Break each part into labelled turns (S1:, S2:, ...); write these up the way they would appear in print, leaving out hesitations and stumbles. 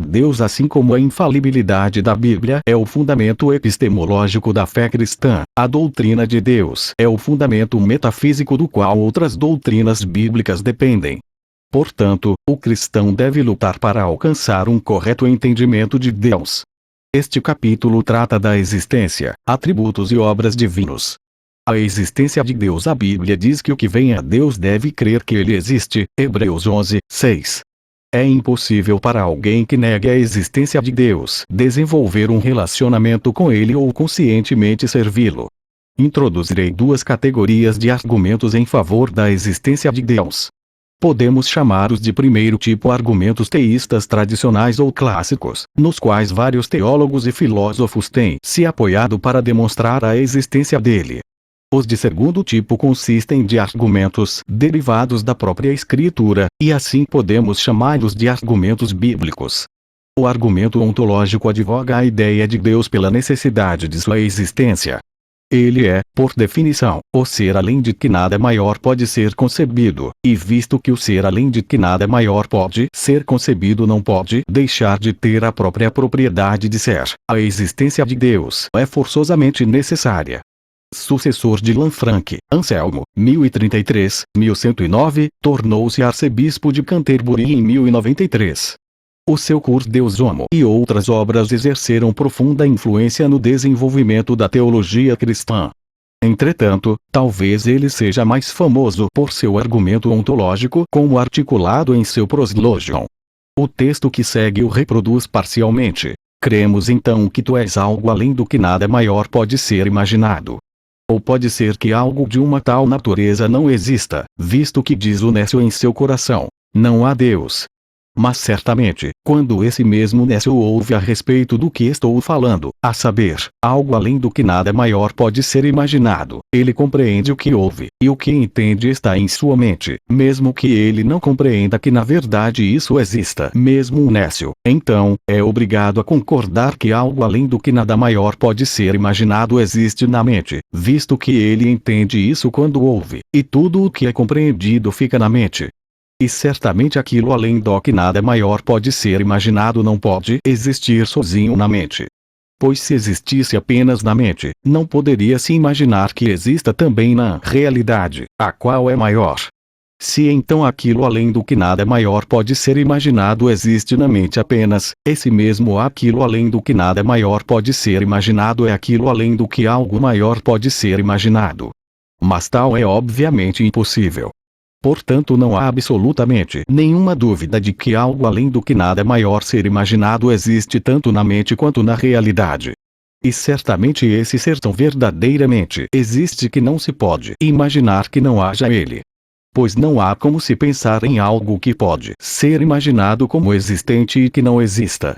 S1: Deus, assim como a infalibilidade da Bíblia é o fundamento epistemológico da fé cristã, a doutrina de Deus é o fundamento metafísico do qual outras doutrinas bíblicas dependem. Portanto, o cristão deve lutar para alcançar um correto entendimento de Deus. Este capítulo trata da existência, atributos e obras divinos. A existência de Deus. A Bíblia diz que o que vem a Deus deve crer que ele existe, Hebreus 11, 6. É impossível para alguém que negue a existência de Deus desenvolver um relacionamento com ele ou conscientemente servi-lo. Introduzirei duas categorias de argumentos em favor da existência de Deus. Podemos chamá-los de primeiro tipo argumentos teístas tradicionais ou clássicos, nos quais vários teólogos e filósofos têm se apoiado para demonstrar a existência dele. Os de segundo tipo consistem de argumentos derivados da própria Escritura, e assim podemos chamá-los de argumentos bíblicos. O argumento ontológico advoga a ideia de Deus pela necessidade de sua existência. Ele é, por definição, o ser além de que nada maior pode ser concebido, e visto que o ser além de que nada maior pode ser concebido não pode deixar de ter a própria propriedade de ser, a existência de Deus é forçosamente necessária. Sucessor de Lanfranc, Anselmo, 1033-1109, tornou-se arcebispo de Canterbury em 1093. O seu Cur Deus Homo e outras obras exerceram profunda influência no desenvolvimento da teologia cristã. Entretanto, talvez ele seja mais famoso por seu argumento ontológico como articulado em seu Proslogion. O texto que segue o reproduz parcialmente. Cremos então que tu és algo além do que nada maior pode ser imaginado. Ou pode ser que algo de uma tal natureza não exista, visto que diz o nécio em seu coração: não há Deus. Mas certamente, quando esse mesmo nécio ouve a respeito do que estou falando, a saber, algo além do que nada maior pode ser imaginado, ele compreende o que ouve, e o que entende está em sua mente, mesmo que ele não compreenda que na verdade isso exista. Mesmo o nécio, então, é obrigado a concordar que algo além do que nada maior pode ser imaginado existe na mente, visto que ele entende isso quando ouve, e tudo o que é compreendido fica na mente. E certamente aquilo além do que nada maior pode ser imaginado não pode existir sozinho na mente. Pois se existisse apenas na mente, não poderia se imaginar que exista também na realidade, a qual é maior. Se então aquilo além do que nada maior pode ser imaginado existe na mente apenas, esse mesmo aquilo além do que nada maior pode ser imaginado é aquilo além do que algo maior pode ser imaginado. Mas tal é obviamente impossível. Portanto, não há absolutamente nenhuma dúvida de que algo além do que nada maior ser imaginado existe tanto na mente quanto na realidade. E certamente esse ser tão verdadeiramente existe que não se pode imaginar que não haja ele. Pois não há como se pensar em algo que pode ser imaginado como existente e que não exista.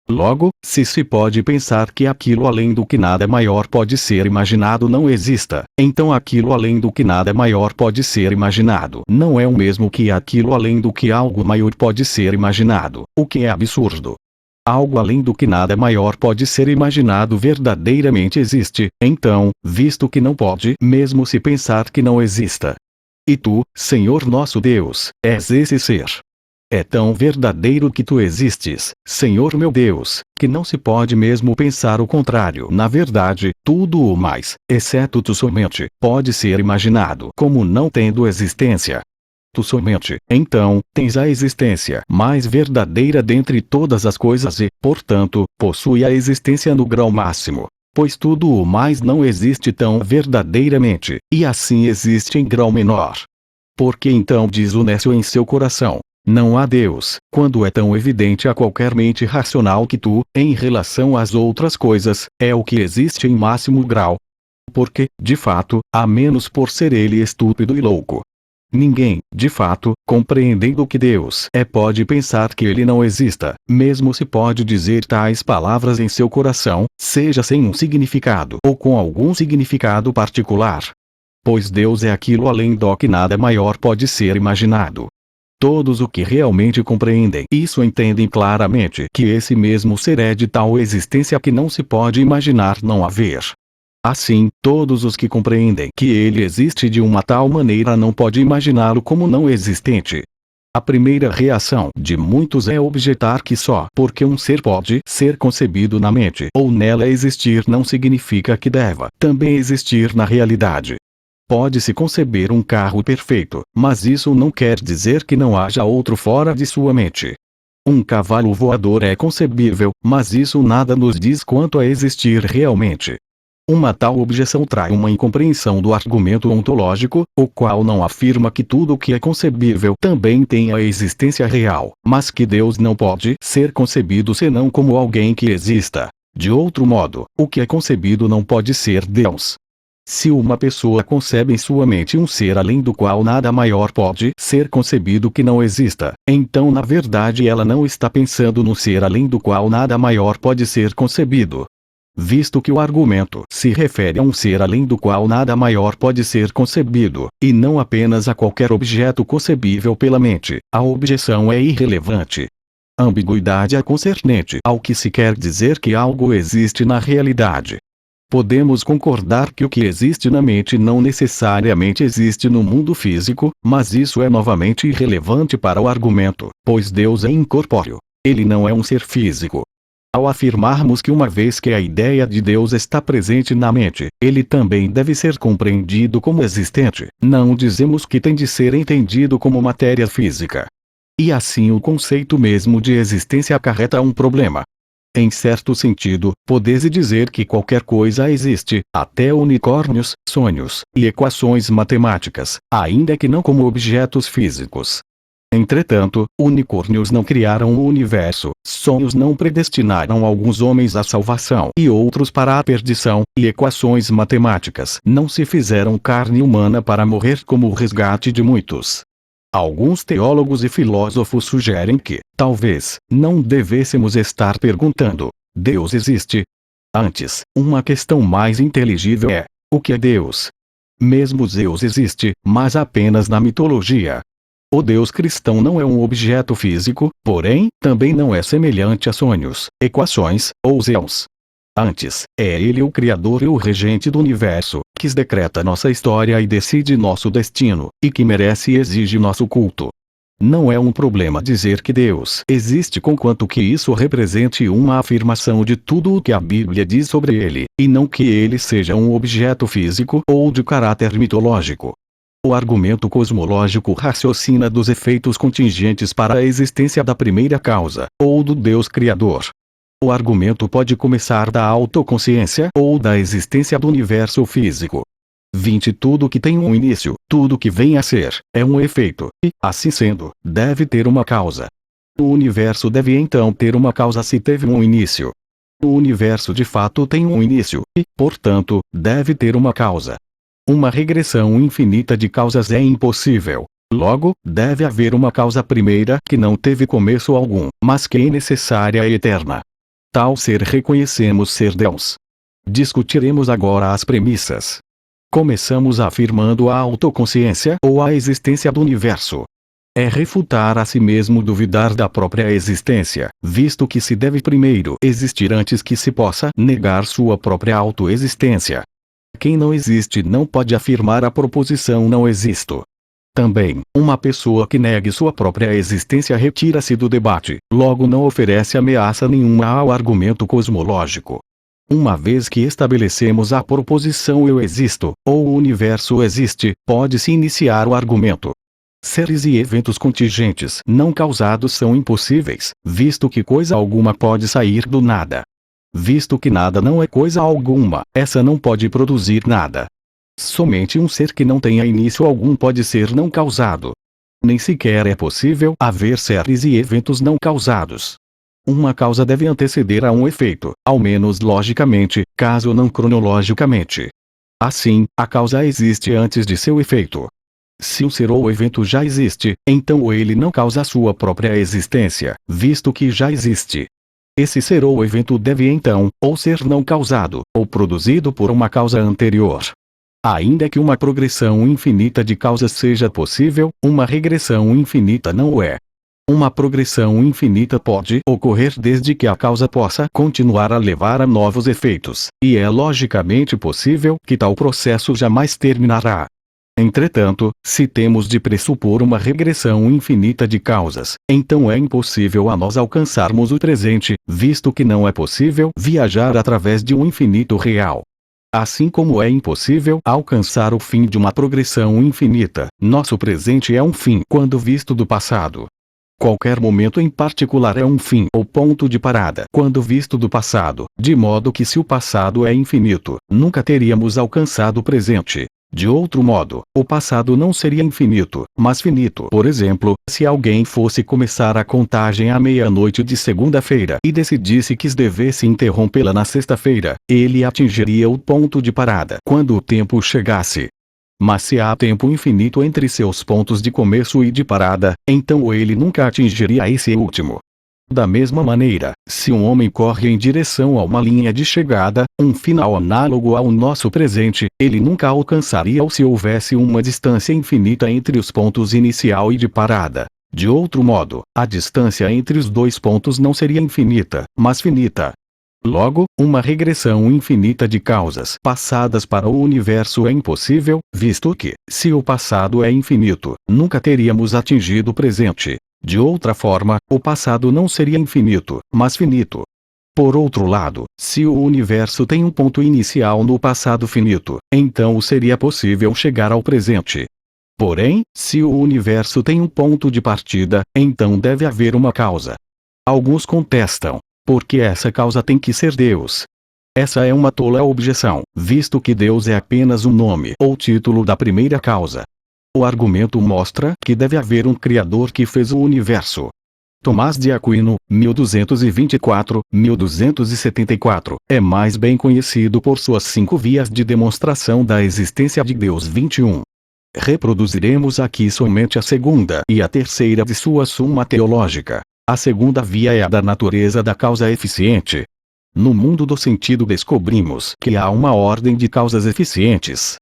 S1: Logo, se pode pensar que aquilo além do que nada maior pode ser imaginado não exista, então aquilo além do que nada maior pode ser imaginado não é o mesmo que aquilo além do que algo maior pode ser imaginado, o que é absurdo. Algo além do que nada maior pode ser imaginado verdadeiramente existe, então, visto que não pode mesmo se pensar que não exista. E tu, Senhor nosso Deus, és esse ser. É tão verdadeiro que tu existes, Senhor meu Deus, que não se pode mesmo pensar o contrário. Na verdade, tudo o mais, exceto tu somente, pode ser imaginado como não tendo existência. Tu somente, então, tens a existência mais verdadeira dentre todas as coisas e, portanto, possui a existência no grau máximo. Pois tudo o mais não existe tão verdadeiramente, e assim existe em grau menor. Porque então diz o nécio em seu coração: não há Deus, quando é tão evidente a qualquer mente racional que tu, em relação às outras coisas, é o que existe em máximo grau. Porque, de fato, a menos por ser ele estúpido e louco. Ninguém, de fato, compreendendo que Deus é, pode pensar que ele não exista, mesmo se pode dizer tais palavras em seu coração, seja sem um significado ou com algum significado particular. Pois Deus é aquilo além do que nada maior pode ser imaginado. Todos o que realmente compreendem isso entendem claramente que esse mesmo ser é de tal existência que não se pode imaginar não haver. Assim, todos os que compreendem que ele existe de uma tal maneira não pode imaginá-lo como não existente. A primeira reação de muitos é objetar que só porque um ser pode ser concebido na mente ou nela existir não significa que deva também existir na realidade. Pode-se conceber um carro perfeito, mas isso não quer dizer que não haja outro fora de sua mente. Um cavalo voador é concebível, mas isso nada nos diz quanto a existir realmente. Uma tal objeção trai uma incompreensão do argumento ontológico, o qual não afirma que tudo o que é concebível também tenha existência real, mas que Deus não pode ser concebido senão como alguém que exista. De outro modo, o que é concebido não pode ser Deus. Se uma pessoa concebe em sua mente um ser além do qual nada maior pode ser concebido que não exista, então na verdade ela não está pensando no ser além do qual nada maior pode ser concebido. Visto que o argumento se refere a um ser além do qual nada maior pode ser concebido, e não apenas a qualquer objeto concebível pela mente, a objeção é irrelevante. A ambiguidade é concernente ao que se quer dizer que algo existe na realidade. Podemos concordar que o que existe na mente não necessariamente existe no mundo físico, mas isso é novamente irrelevante para o argumento, pois Deus é incorpóreo. Ele não é um ser físico. Ao afirmarmos que uma vez que a ideia de Deus está presente na mente, ele também deve ser compreendido como existente, não dizemos que tem de ser entendido como matéria física. E assim o conceito mesmo de existência acarreta um problema. Em certo sentido, pode-se dizer que qualquer coisa existe, até unicórnios, sonhos, e equações matemáticas, ainda que não como objetos físicos. Entretanto, unicórnios não criaram o universo, sonhos não predestinaram alguns homens à salvação e outros para a perdição, e equações matemáticas não se fizeram carne humana para morrer como o resgate de muitos. Alguns teólogos e filósofos sugerem que, talvez, não devêssemos estar perguntando: Deus existe? Antes, uma questão mais inteligível é: o que é Deus? Mesmo Zeus existe, mas apenas na mitologia. O Deus cristão não é um objeto físico, porém, também não é semelhante a sonhos, equações, ou Zeus. Antes, é ele o Criador e o regente do universo, que decreta nossa história e decide nosso destino, e que merece e exige nosso culto. Não é um problema dizer que Deus existe conquanto que isso represente uma afirmação de tudo o que a Bíblia diz sobre ele, e não que ele seja um objeto físico ou de caráter mitológico. O argumento cosmológico raciocina dos efeitos contingentes para a existência da primeira causa, ou do Deus Criador. O argumento pode começar da autoconsciência ou da existência do universo físico. 20 Tudo que tem um início, tudo que vem a ser, é um efeito, e, assim sendo, deve ter uma causa. O universo deve então ter uma causa se teve um início. O universo de fato tem um início, e, portanto, deve ter uma causa. Uma regressão infinita de causas é impossível. Logo, deve haver uma causa primeira que não teve começo algum, mas que é necessária e eterna. Tal ser reconhecemos ser Deus. Discutiremos agora as premissas. Começamos afirmando a autoconsciência ou a existência do universo. É refutar a si mesmo duvidar da própria existência, visto que se deve primeiro existir antes que se possa negar sua própria autoexistência. Quem não existe não pode afirmar a proposição não existo. Também, uma pessoa que negue sua própria existência retira-se do debate, logo não oferece ameaça nenhuma ao argumento cosmológico. Uma vez que estabelecemos a proposição eu existo, ou o universo existe, pode-se iniciar o argumento. Seres e eventos contingentes não causados são impossíveis, visto que coisa alguma pode sair do nada. Visto que nada não é coisa alguma, essa não pode produzir nada. Somente um ser que não tenha início algum pode ser não causado. Nem sequer é possível haver seres e eventos não causados. Uma causa deve anteceder a um efeito, ao menos logicamente, caso não cronologicamente. Assim, a causa existe antes de seu efeito. Se o ser ou evento já existe, então ele não causa sua própria existência, visto que já existe. Esse ser ou evento deve então, ou ser não causado, ou produzido por uma causa anterior. Ainda que uma progressão infinita de causas seja possível, uma regressão infinita não o é. Uma progressão infinita pode ocorrer desde que a causa possa continuar a levar a novos efeitos, e é logicamente possível que tal processo jamais terminará. Entretanto, se temos de pressupor uma regressão infinita de causas, então é impossível a nós alcançarmos o presente, visto que não é possível viajar através de um infinito real. Assim como é impossível alcançar o fim de uma progressão infinita, nosso presente é um fim quando visto do passado. Qualquer momento em particular é um fim ou ponto de parada quando visto do passado, de modo que se o passado é infinito, nunca teríamos alcançado o presente. De outro modo, o passado não seria infinito, mas finito. Por exemplo, se alguém fosse começar a contagem à meia-noite de segunda-feira e decidisse que devesse interrompê-la na sexta-feira, ele atingiria o ponto de parada quando o tempo chegasse. Mas se há tempo infinito entre seus pontos de começo e de parada, então ele nunca atingiria esse último. Da mesma maneira, se um homem corre em direção a uma linha de chegada, um final análogo ao nosso presente, ele nunca alcançaria-o se houvesse uma distância infinita entre os pontos inicial e de parada. De outro modo, a distância entre os dois pontos não seria infinita, mas finita. Logo, uma regressão infinita de causas passadas para o universo é impossível, visto que, se o passado é infinito, nunca teríamos atingido o presente. De outra forma, o passado não seria infinito, mas finito. Por outro lado, se o universo tem um ponto inicial no passado finito, então seria possível chegar ao presente. Porém, se o universo tem um ponto de partida, então deve haver uma causa. Alguns contestam: porque essa causa tem que ser Deus? Essa é uma tola objeção, visto que Deus é apenas um nome ou título da primeira causa. O argumento mostra que deve haver um Criador que fez o universo. Tomás de Aquino, 1224-1274, é mais bem conhecido por suas 5 vias de demonstração da existência de Deus 21. Reproduziremos aqui somente a segunda e a terceira de sua Suma Teológica. A segunda via é a da natureza da causa eficiente. No mundo do sentido descobrimos que há uma ordem de causas eficientes.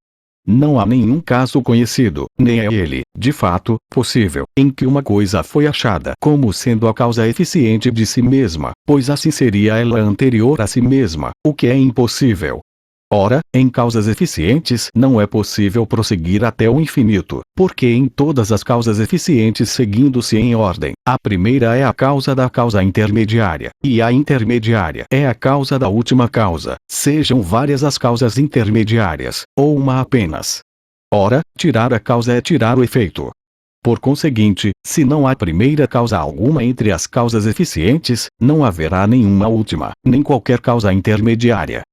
S1: Não há nenhum caso conhecido, nem é ele, de fato, possível, em que uma coisa foi achada como sendo a causa eficiente de si mesma, pois assim seria ela anterior a si mesma, o que é impossível. Ora, em causas eficientes não é possível prosseguir até o infinito, porque em todas as causas eficientes seguindo-se em ordem, a primeira é a causa da causa intermediária, e a intermediária é a causa da última causa, sejam várias as causas intermediárias, ou uma apenas. Ora, tirar a causa é tirar o efeito. Por conseguinte, se não há primeira causa alguma entre as causas eficientes, não haverá nenhuma última, nem qualquer causa intermediária.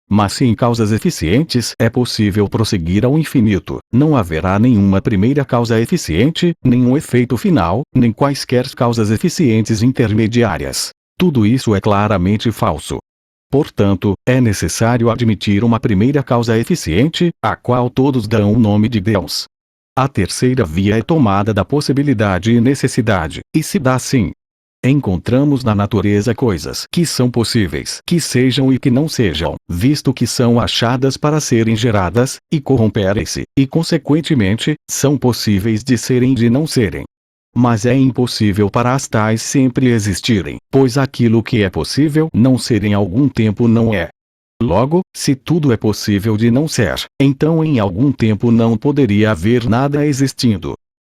S1: Mas se em causas eficientes é possível prosseguir ao infinito, não haverá nenhuma primeira causa eficiente, nenhum efeito final, nem quaisquer causas eficientes intermediárias. Tudo isso é claramente falso. Portanto, é necessário admitir uma primeira causa eficiente, a qual todos dão o nome de Deus. A terceira via é tomada da possibilidade e necessidade, e se dá assim. Encontramos na natureza coisas que são possíveis que sejam e que não sejam, visto que são achadas para serem geradas, e corromperem-se, e consequentemente, são possíveis de serem e de não serem. Mas é impossível para as tais sempre existirem, pois aquilo que é possível não ser em algum tempo não é. Logo, se tudo é possível de não ser, então em algum tempo não poderia haver nada existindo.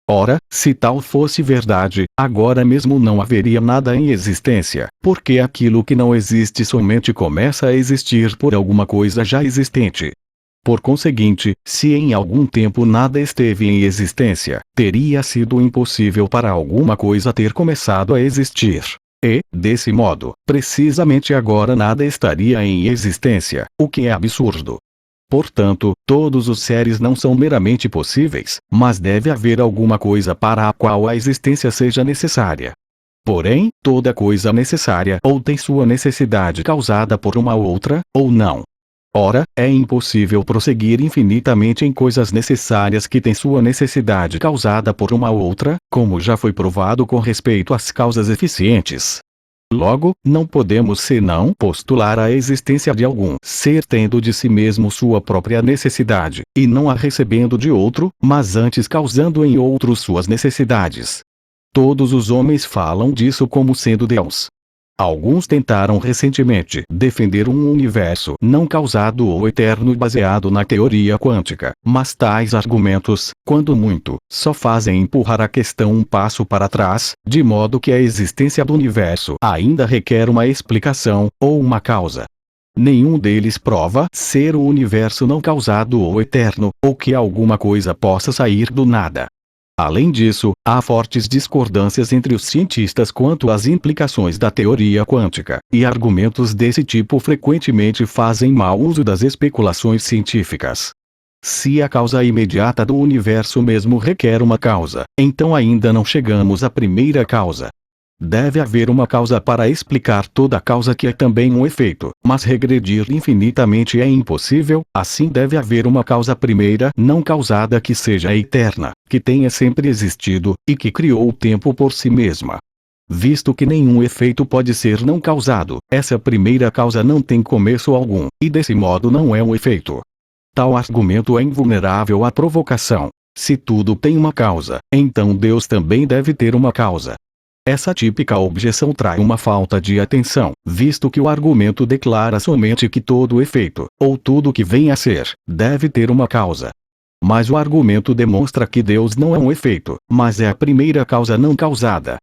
S1: Ora, se tal fosse verdade, agora mesmo não haveria nada em existência, porque aquilo que não existe somente começa a existir por alguma coisa já existente. Por conseguinte, se em algum tempo nada esteve em existência, teria sido impossível para alguma coisa ter começado a existir. E, desse modo, precisamente agora nada estaria em existência, o que é absurdo. Portanto, todos os seres não são meramente possíveis, mas deve haver alguma coisa para a qual a existência seja necessária. Porém, toda coisa necessária ou tem sua necessidade causada por uma outra, ou não. Ora, é impossível prosseguir infinitamente em coisas necessárias que têm sua necessidade causada por uma outra, como já foi provado com respeito às causas eficientes. Logo, não podemos senão postular a existência de algum ser tendo de si mesmo sua própria necessidade, e não a recebendo de outro, mas antes causando em outro suas necessidades. Todos os homens falam disso como sendo Deus. Alguns tentaram recentemente defender um universo não causado ou eterno baseado na teoria quântica, mas tais argumentos, quando muito, só fazem empurrar a questão um passo para trás, de modo que a existência do universo ainda requer uma explicação, ou uma causa. Nenhum deles prova ser o universo não causado ou eterno, ou que alguma coisa possa sair do nada. Além disso, há fortes discordâncias entre os cientistas quanto às implicações da teoria quântica, e argumentos desse tipo frequentemente fazem mau uso das especulações científicas. Se a causa imediata do universo mesmo requer uma causa, então ainda não chegamos à primeira causa. Deve haver uma causa para explicar toda causa que é também um efeito, mas regredir infinitamente é impossível, assim deve haver uma causa primeira não causada que seja eterna, que tenha sempre existido, e que criou o tempo por si mesma. Visto que nenhum efeito pode ser não causado, essa primeira causa não tem começo algum, e desse modo não é um efeito. Tal argumento é invulnerável à provocação. Se tudo tem uma causa, então Deus também deve ter uma causa. Essa típica objeção trai uma falta de atenção, visto que o argumento declara somente que todo efeito, ou tudo que vem a ser, deve ter uma causa. Mas o argumento demonstra que Deus não é um efeito, mas é a primeira causa não causada.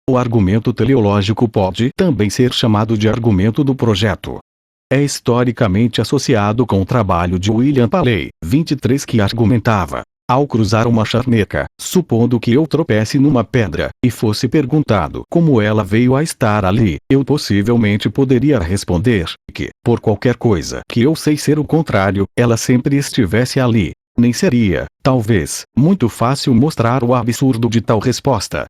S1: O argumento teleológico pode também ser chamado de argumento do projeto. É historicamente associado com o trabalho de William Paley, 23, que argumentava: ao cruzar uma charneca, supondo que eu tropece numa pedra, e fosse perguntado como ela veio a estar ali, eu possivelmente poderia responder que, por qualquer coisa que eu sei ser o contrário, ela sempre estivesse ali. Nem seria, talvez, muito fácil mostrar o absurdo de tal resposta.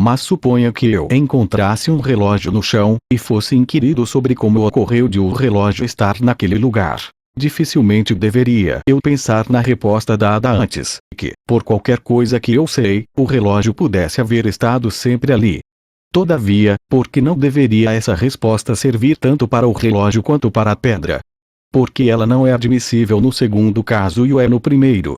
S1: Mas suponha que eu encontrasse um relógio no chão, e fosse inquirido sobre como ocorreu de o relógio estar naquele lugar. Dificilmente deveria eu pensar na resposta dada antes, que, por qualquer coisa que eu sei, o relógio pudesse haver estado sempre ali. Todavia, por que não deveria essa resposta servir tanto para o relógio quanto para a pedra? Porque ela não é admissível no segundo caso e o é no primeiro.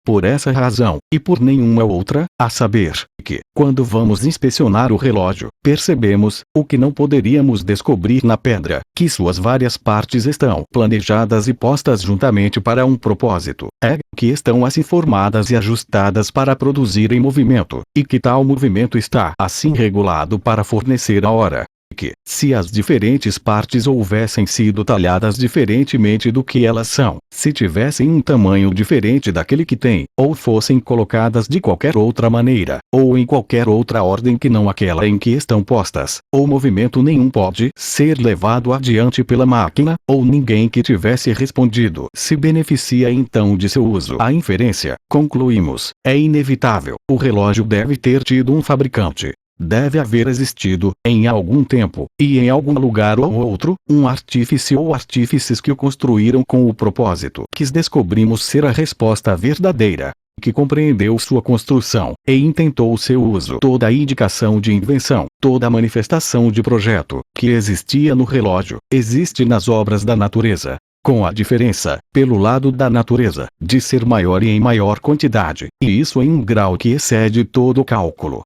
S1: Por essa razão, e por nenhuma outra, a saber, que, quando vamos inspecionar o relógio, percebemos, o que não poderíamos descobrir na pedra, que suas várias partes estão planejadas e postas juntamente para um propósito, que estão assim formadas e ajustadas para produzirem movimento, e que tal movimento está assim regulado para fornecer a hora. Que, se as diferentes partes houvessem sido talhadas diferentemente do que elas são, se tivessem um tamanho diferente daquele que têm, ou fossem colocadas de qualquer outra maneira, ou em qualquer outra ordem que não aquela em que estão postas, ou movimento nenhum pode ser levado adiante pela máquina, ou ninguém que tivesse respondido se beneficia então de seu uso. A inferência, concluímos, é inevitável. O relógio deve ter tido um fabricante. Deve haver existido, em algum tempo, e em algum lugar ou outro, um artífice ou artífices que o construíram com o propósito que descobrimos ser a resposta verdadeira, que compreendeu sua construção, e intentou seu uso. Toda a indicação de invenção, toda a manifestação de projeto, que existia no relógio, existe nas obras da natureza. Com a diferença, pelo lado da natureza, de ser maior e em maior quantidade, e isso em um grau que excede todo o cálculo.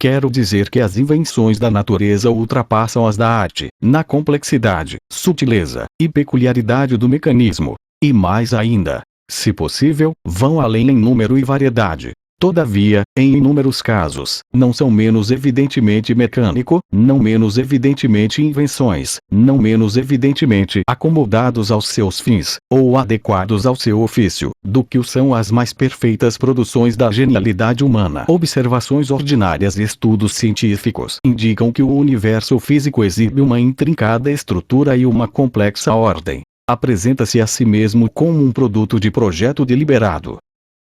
S1: Quero dizer que as invenções da natureza ultrapassam as da arte, na complexidade, sutileza e peculiaridade do mecanismo. E mais ainda, se possível, vão além em número e variedade. Todavia, em inúmeros casos, não são menos evidentemente mecânico, não menos evidentemente invenções, não menos evidentemente acomodados aos seus fins, ou adequados ao seu ofício, do que o são as mais perfeitas produções da genialidade humana. Observações ordinárias e estudos científicos indicam que o universo físico exibe uma intrincada estrutura e uma complexa ordem. Apresenta-se a si mesmo como um produto de projeto deliberado.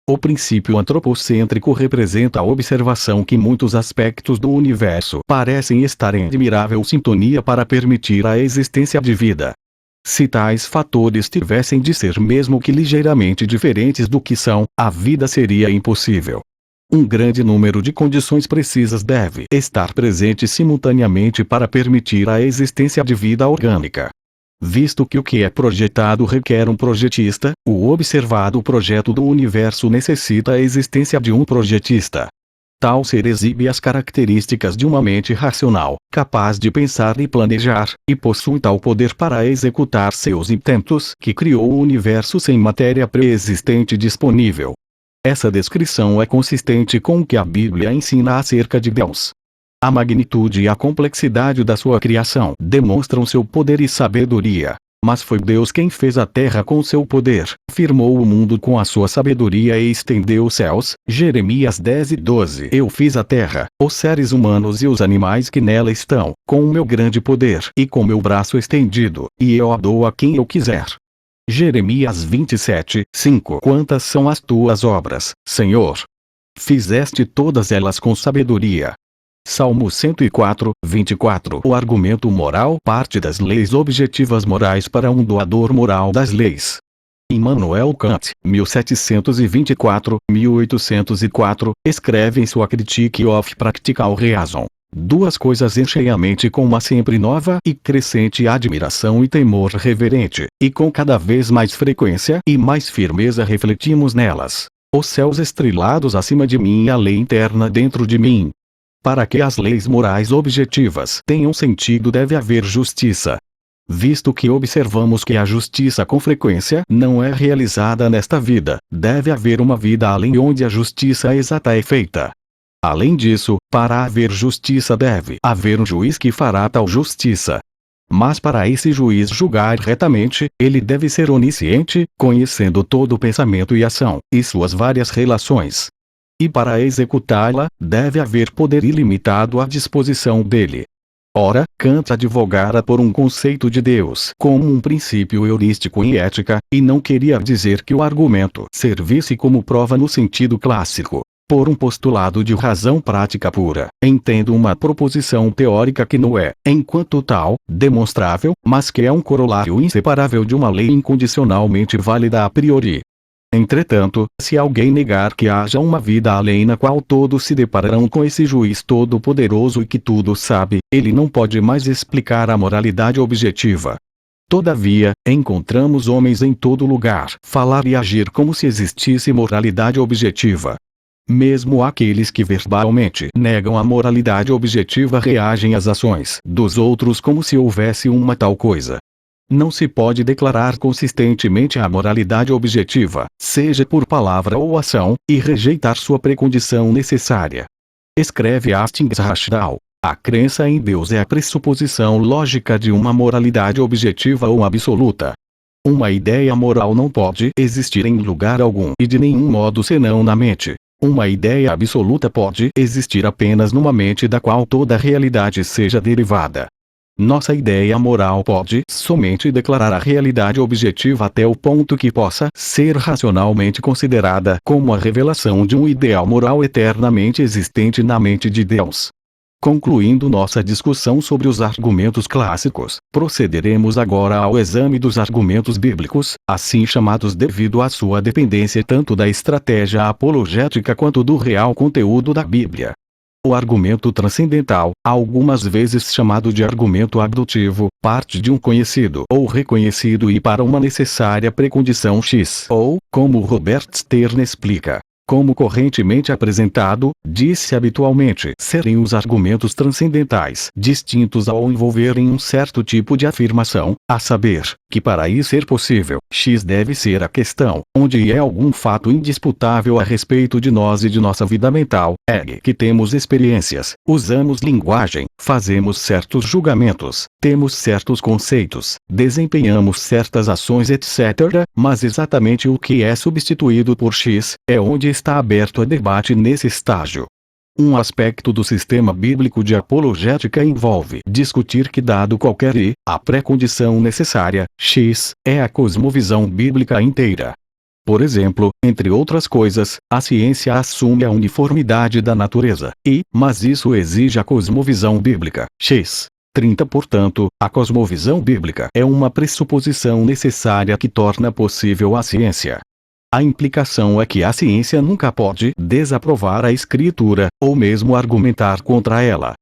S1: O princípio antropocêntrico representa a observação que muitos aspectos do universo parecem estar em admirável sintonia para permitir a existência de vida. Se tais fatores tivessem de ser mesmo que ligeiramente diferentes do que são, a vida seria impossível. Um grande número de condições precisas deve estar presente simultaneamente para permitir a existência de vida orgânica. Visto que o que é projetado requer um projetista, o observado projeto do universo necessita a existência de um projetista. Tal ser exibe as características de uma mente racional, capaz de pensar e planejar, e possui tal poder para executar seus intentos que criou o universo sem matéria pré-existente disponível. Essa descrição é consistente com o que a Bíblia ensina acerca de Deus. A magnitude e a complexidade da sua criação demonstram seu poder e sabedoria. Mas foi Deus quem fez a terra com seu poder, firmou o mundo com a sua sabedoria e estendeu os céus. Jeremias 10:12. Eu fiz a terra, os seres humanos e os animais que nela estão, com o meu grande poder e com meu braço estendido, e eu a dou a quem eu quiser. Jeremias 27:5. Quantas são as tuas obras, Senhor? Fizeste todas elas com sabedoria. Salmo 104:24. O argumento moral parte das leis objetivas morais para um doador moral das leis. Immanuel Kant, 1724-1804, escreve em sua Critique of Practical Reason: duas coisas enchem a mente com uma sempre nova e crescente admiração e temor reverente, e com cada vez mais frequência e mais firmeza refletimos nelas: os céus estrelados acima de mim e a lei interna dentro de mim. Para que as leis morais objetivas tenham sentido deve haver justiça. Visto que observamos que a justiça com frequência não é realizada nesta vida, deve haver uma vida além onde a justiça exata é feita. Além disso, para haver justiça deve haver um juiz que fará tal justiça. Mas para esse juiz julgar retamente, ele deve ser onisciente, conhecendo todo o pensamento e ação, e suas várias relações. E para executá-la, deve haver poder ilimitado à disposição dele. Ora, Kant advogara por um conceito de Deus como um princípio heurístico em ética, e não queria dizer que o argumento servisse como prova no sentido clássico. Por um postulado de razão prática pura, entendo uma proposição teórica que não é, enquanto tal, demonstrável, mas que é um corolário inseparável de uma lei incondicionalmente válida a priori. Entretanto, se alguém negar que haja uma vida além na qual todos se depararão com esse juiz todo-poderoso e que tudo sabe, ele não pode mais explicar a moralidade objetiva. Todavia, encontramos homens em todo lugar falar e agir como se existisse moralidade objetiva. Mesmo aqueles que verbalmente negam a moralidade objetiva reagem às ações dos outros como se houvesse uma tal coisa. Não se pode declarar consistentemente a moralidade objetiva, seja por palavra ou ação, e rejeitar sua precondição necessária. Escreve Hastings Rachdal: a crença em Deus é a pressuposição lógica de uma moralidade objetiva ou absoluta. Uma ideia moral não pode existir em lugar algum e de nenhum modo senão na mente. Uma ideia absoluta pode existir apenas numa mente da qual toda a realidade seja derivada. Nossa ideia moral pode somente declarar a realidade objetiva até o ponto que possa ser racionalmente considerada como a revelação de um ideal moral eternamente existente na mente de Deus. Concluindo nossa discussão sobre os argumentos clássicos, procederemos agora ao exame dos argumentos bíblicos, assim chamados devido à sua dependência tanto da estratégia apologética quanto do real conteúdo da Bíblia. O argumento transcendental, algumas vezes chamado de argumento abdutivo, parte de um conhecido ou reconhecido e para uma necessária precondição X. Ou, como Robert Stern explica, como correntemente apresentado, diz-se habitualmente serem os argumentos transcendentais distintos ao envolverem um certo tipo de afirmação, a saber, que para isso ser possível, X deve ser a questão, onde é algum fato indisputável a respeito de nós e de nossa vida mental, que temos experiências, usamos linguagem, fazemos certos julgamentos, temos certos conceitos, desempenhamos certas ações etc., mas exatamente o que é substituído por X, é onde está aberto a debate nesse estágio. Um aspecto do sistema bíblico de apologética envolve discutir que dado qualquer I, a pré-condição necessária, X, é a cosmovisão bíblica inteira. Por exemplo, entre outras coisas, a ciência assume a uniformidade da natureza, mas isso exige a cosmovisão bíblica, X. 30. Portanto, a cosmovisão bíblica é uma pressuposição necessária que torna possível a ciência. A implicação é que a ciência nunca pode desaprovar a escritura, ou mesmo argumentar contra ela.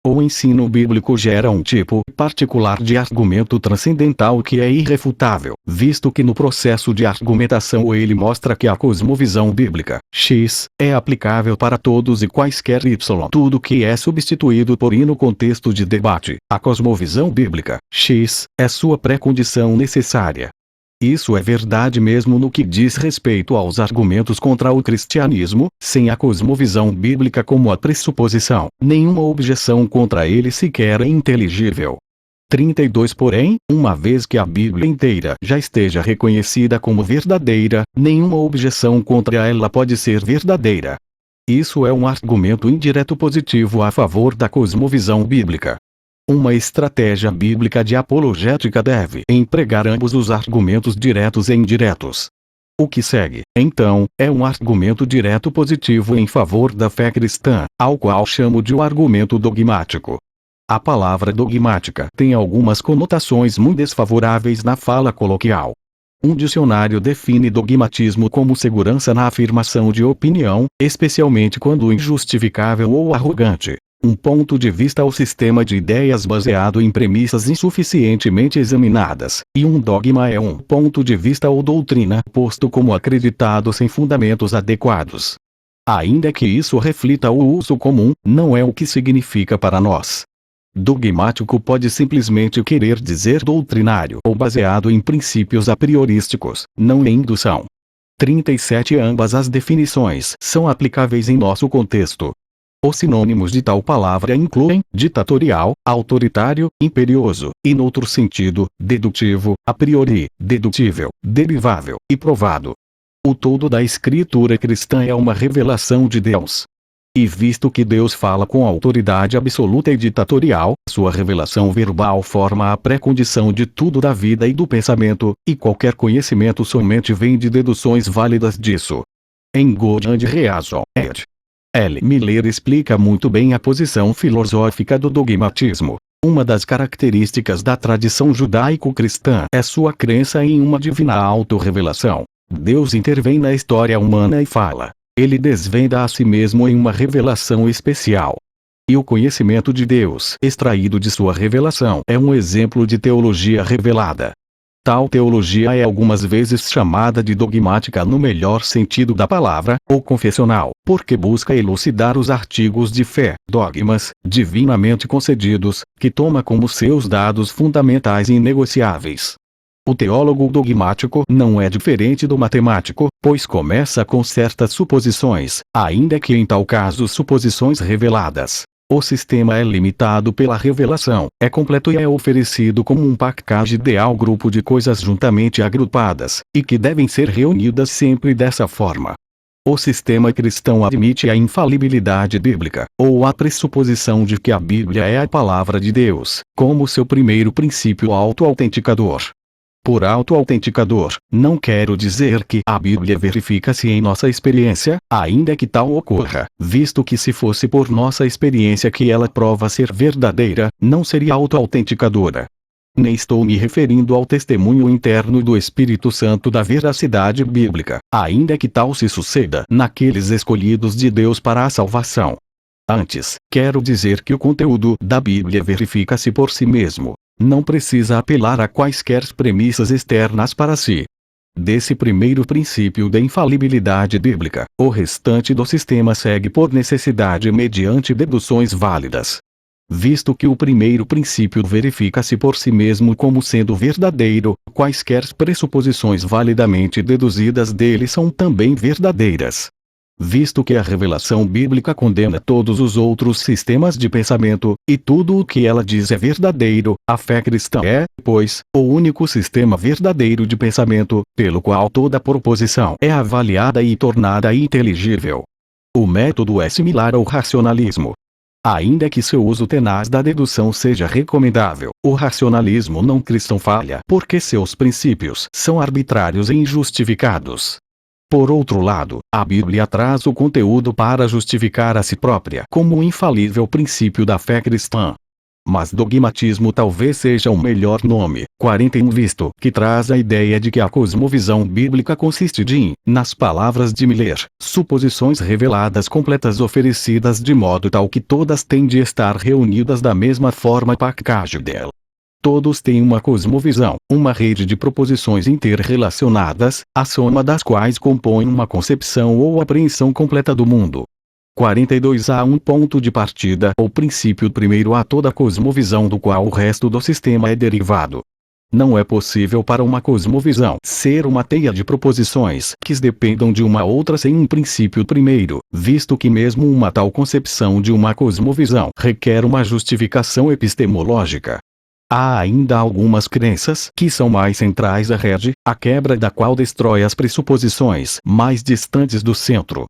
S1: O ensino bíblico gera um tipo particular de argumento transcendental que é irrefutável, visto que no processo de argumentação ele mostra que a cosmovisão bíblica, X, é aplicável para todos e quaisquer Y. Tudo que é substituído por I no contexto de debate, a cosmovisão bíblica, X, é sua pré-condição necessária. Isso é verdade mesmo no que diz respeito aos argumentos contra o cristianismo, sem a cosmovisão bíblica como a pressuposição, nenhuma objeção contra ele sequer é inteligível. 32 Porém, uma vez que a Bíblia inteira já esteja reconhecida como verdadeira, nenhuma objeção contra ela pode ser verdadeira. Isso é um argumento indireto positivo a favor da cosmovisão bíblica. Uma estratégia bíblica de apologética deve empregar ambos os argumentos diretos e indiretos. O que segue, então, é um argumento direto positivo em favor da fé cristã, ao qual chamo de um argumento dogmático. A palavra dogmática tem algumas conotações muito desfavoráveis na fala coloquial. Um dicionário define dogmatismo como segurança na afirmação de opinião, especialmente quando injustificável ou arrogante. Um ponto de vista ou sistema de ideias baseado em premissas insuficientemente examinadas, e um dogma é um ponto de vista ou doutrina posto como acreditado sem fundamentos adequados. Ainda que isso reflita o uso comum, não é o que significa para nós. Dogmático pode simplesmente querer dizer doutrinário ou baseado em princípios a priorísticos, não em indução. 37 Ambas as definições são aplicáveis em nosso contexto. Os sinônimos de tal palavra incluem ditatorial, autoritário, imperioso, e noutro sentido, dedutivo, a priori, dedutível, derivável, e provado. O todo da escritura cristã é uma revelação de Deus. E visto que Deus fala com autoridade absoluta e ditatorial, sua revelação verbal forma a pré-condição de tudo da vida e do pensamento, e qualquer conhecimento somente vem de deduções válidas disso. Em God and Reason, ed. L. Miller explica muito bem a posição filosófica do dogmatismo. Uma das características da tradição judaico-cristã é sua crença em uma divina autorrevelação. Deus intervém na história humana e fala. Ele desvenda a si mesmo em uma revelação especial. E o conhecimento de Deus, extraído de sua revelação, é um exemplo de teologia revelada. Tal teologia é algumas vezes chamada de dogmática no melhor sentido da palavra, ou confessional, porque busca elucidar os artigos de fé, dogmas, divinamente concedidos, que toma como seus dados fundamentais e inegociáveis. O teólogo dogmático não é diferente do matemático, pois começa com certas suposições, ainda que em tal caso suposições reveladas. O sistema é limitado pela revelação, é completo e é oferecido como um package ideal grupo de coisas juntamente agrupadas, e que devem ser reunidas sempre dessa forma. O sistema cristão admite a infalibilidade bíblica, ou a pressuposição de que a Bíblia é a palavra de Deus, como seu primeiro princípio auto-autenticador. Por auto-autenticador, não quero dizer que a Bíblia verifica-se em nossa experiência, ainda que tal ocorra, visto que se fosse por nossa experiência que ela prova ser verdadeira, não seria auto-autenticadora. Nem estou me referindo ao testemunho interno do Espírito Santo da veracidade bíblica, ainda que tal se suceda naqueles escolhidos de Deus para a salvação. Antes, quero dizer que o conteúdo da Bíblia verifica-se por si mesmo. Não precisa apelar a quaisquer premissas externas para si. Desse primeiro princípio da infalibilidade bíblica, o restante do sistema segue por necessidade mediante deduções válidas. Visto que o primeiro princípio verifica-se por si mesmo como sendo verdadeiro, quaisquer pressuposições validamente deduzidas dele são também verdadeiras. Visto que a revelação bíblica condena todos os outros sistemas de pensamento, e tudo o que ela diz é verdadeiro, a fé cristã é, pois, o único sistema verdadeiro de pensamento, pelo qual toda proposição é avaliada e tornada inteligível. O método é similar ao racionalismo. Ainda que seu uso tenaz da dedução seja recomendável, o racionalismo não cristão falha porque seus princípios são arbitrários e injustificados. Por outro lado, a Bíblia traz o conteúdo para justificar a si própria como um infalível princípio da fé cristã. Mas dogmatismo talvez seja o melhor nome. 41 Visto que traz a ideia de que a cosmovisão bíblica consiste de, nas palavras de Miller, suposições reveladas completas oferecidas de modo tal que todas têm de estar reunidas da mesma forma packaged. Todos têm uma cosmovisão, uma rede de proposições interrelacionadas, a soma das quais compõe uma concepção ou apreensão completa do mundo. 42 Há um ponto de partida ou princípio primeiro a toda cosmovisão do qual o resto do sistema é derivado. Não é possível para uma cosmovisão ser uma teia de proposições que dependam de uma outra sem um princípio primeiro, visto que mesmo uma tal concepção de uma cosmovisão requer uma justificação epistemológica. Há ainda algumas crenças que são mais centrais à rede, a quebra da qual destrói as pressuposições mais distantes do centro.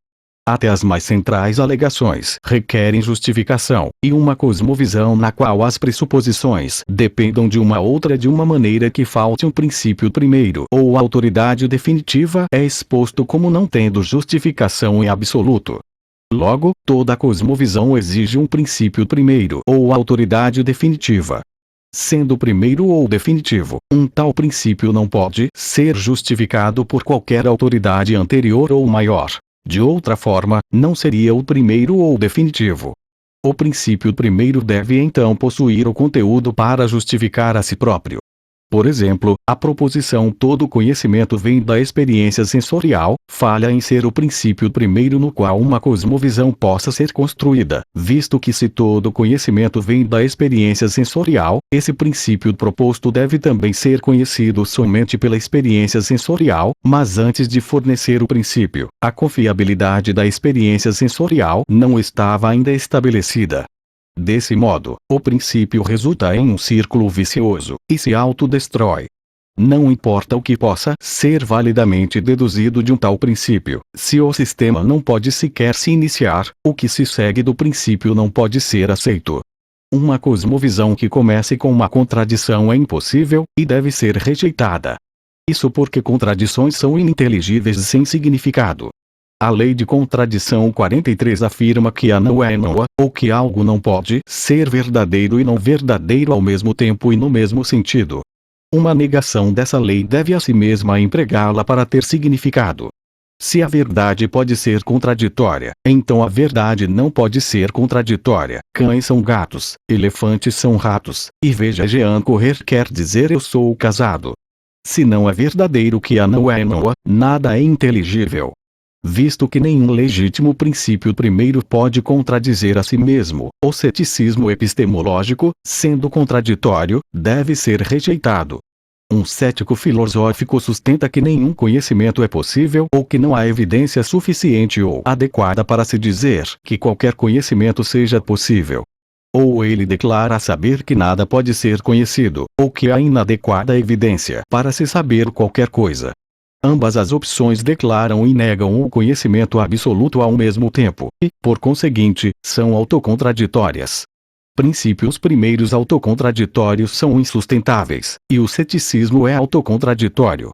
S1: Até as mais centrais alegações requerem justificação, e uma cosmovisão na qual as pressuposições dependam de uma outra de uma maneira que falte um princípio primeiro ou autoridade definitiva é exposto como não tendo justificação em absoluto. Logo, toda cosmovisão exige um princípio primeiro ou autoridade definitiva. Sendo primeiro ou definitivo, um tal princípio não pode ser justificado por qualquer autoridade anterior ou maior. De outra forma, não seria o primeiro ou definitivo. O princípio primeiro deve então possuir o conteúdo para justificar a si próprio. Por exemplo, a proposição todo conhecimento vem da experiência sensorial, falha em ser o princípio primeiro no qual uma cosmovisão possa ser construída, visto que se todo conhecimento vem da experiência sensorial, esse princípio proposto deve também ser conhecido somente pela experiência sensorial, mas antes de fornecer o princípio, a confiabilidade da experiência sensorial não estava ainda estabelecida. Desse modo, o princípio resulta em um círculo vicioso, e se autodestrói. Não importa o que possa ser validamente deduzido de um tal princípio, se o sistema não pode sequer se iniciar, o que se segue do princípio não pode ser aceito. Uma cosmovisão que comece com uma contradição é impossível, e deve ser rejeitada. Isso porque contradições são ininteligíveis e sem significado. A lei de contradição 43 afirma que a não é não, ou que algo não pode ser verdadeiro e não verdadeiro ao mesmo tempo e no mesmo sentido. Uma negação dessa lei deve a si mesma empregá-la para ter significado. Se a verdade pode ser contraditória, então a verdade não pode ser contraditória. Cães são gatos, elefantes são ratos, e veja Jean correr quer dizer eu sou casado. Se não é verdadeiro que a não é não, nada é inteligível. Visto que nenhum legítimo princípio primeiro pode contradizer a si mesmo, o ceticismo epistemológico, sendo contraditório, deve ser rejeitado. Um cético filosófico sustenta que nenhum conhecimento é possível ou que não há evidência suficiente ou adequada para se dizer que qualquer conhecimento seja possível. Ou ele declara saber que nada pode ser conhecido, ou que há inadequada evidência para se saber qualquer coisa. Ambas as opções declaram e negam o conhecimento absoluto ao mesmo tempo, e, por conseguinte, são autocontraditórias. Princípios primeiros autocontraditórios são insustentáveis, e o ceticismo é autocontraditório.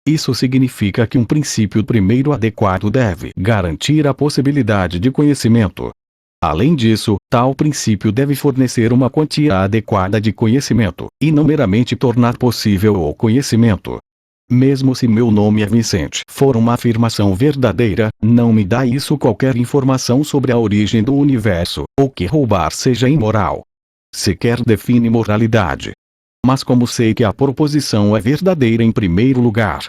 S1: Isso significa que um princípio primeiro adequado deve garantir a possibilidade de conhecimento. Além disso, tal princípio deve fornecer uma quantia adequada de conhecimento, e não meramente tornar possível o conhecimento. Mesmo se meu nome é Vicente for uma afirmação verdadeira, não me dá isso qualquer informação sobre a origem do universo, ou que roubar seja imoral. Sequer define moralidade. Mas como sei que a proposição é verdadeira em primeiro lugar?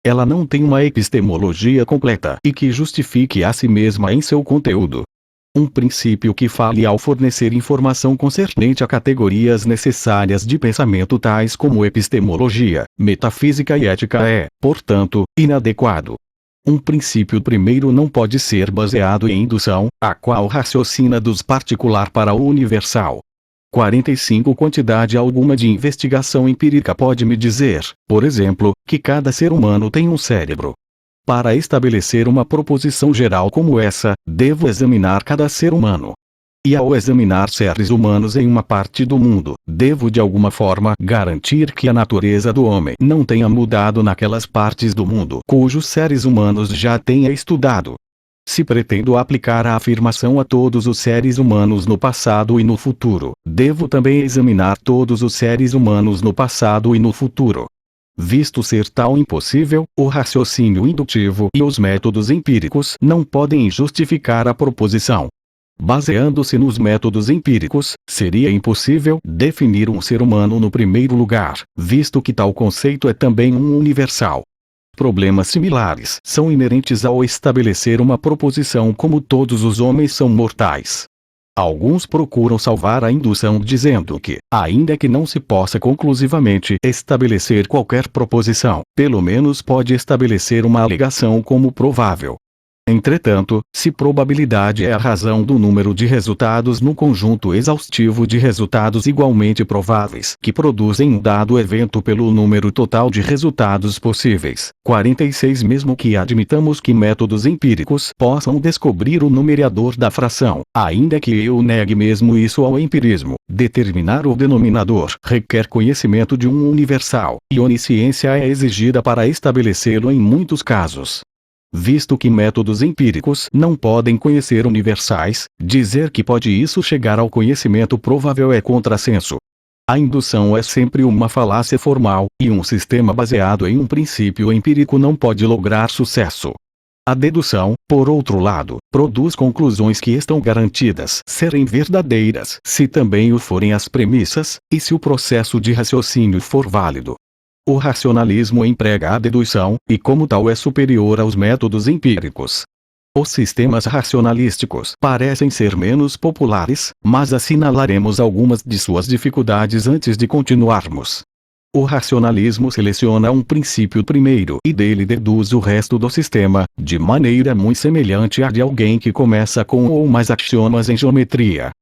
S1: Ela não tem uma epistemologia completa e que justifique a si mesma em seu conteúdo. Um princípio que fale ao fornecer informação concernente a categorias necessárias de pensamento tais como epistemologia, metafísica e ética é, portanto, inadequado. Um princípio primeiro não pode ser baseado em indução, a qual raciocina dos particular para o universal. 45 Quantidade alguma de investigação empírica pode me dizer, por exemplo, que cada ser humano tem um cérebro. Para estabelecer uma proposição geral como essa, devo examinar cada ser humano. E ao examinar seres humanos em uma parte do mundo, devo de alguma forma garantir que a natureza do homem não tenha mudado naquelas partes do mundo cujos seres humanos já tenha estudado. Se pretendo aplicar a afirmação a todos os seres humanos no passado e no futuro, devo também examinar todos os seres humanos no passado e no futuro. Visto ser tal impossível, o raciocínio indutivo e os métodos empíricos não podem justificar a proposição. Baseando-se nos métodos empíricos, seria impossível definir um ser humano no primeiro lugar, visto que tal conceito é também um universal. Problemas similares são inerentes ao estabelecer uma proposição como todos os homens são mortais. Alguns procuram salvar a indução dizendo que, ainda que não se possa conclusivamente estabelecer qualquer proposição, pelo menos pode estabelecer uma alegação como provável. Entretanto, se probabilidade é a razão do número de resultados no conjunto exaustivo de resultados igualmente prováveis que produzem um dado evento pelo número total de resultados possíveis, 46 mesmo que admitamos que métodos empíricos possam descobrir o numerador da fração, ainda que eu negue mesmo isso ao empirismo, determinar o denominador requer conhecimento de um universal, e onisciência é exigida para estabelecê-lo em muitos casos. Visto que métodos empíricos não podem conhecer universais, dizer que pode isso chegar ao conhecimento provável é contrassenso. A indução é sempre uma falácia formal, e um sistema baseado em um princípio empírico não pode lograr sucesso. A dedução, por outro lado, produz conclusões que estão garantidas serem verdadeiras se também o forem as premissas, e se o processo de raciocínio for válido. O racionalismo emprega a dedução, e como tal é superior aos métodos empíricos. Os sistemas racionalísticos parecem ser menos populares, mas assinalaremos algumas de suas dificuldades antes de continuarmos. O racionalismo seleciona um princípio primeiro e dele deduz o resto do sistema, de maneira muito semelhante à de alguém que começa com um ou mais axiomas em geometria.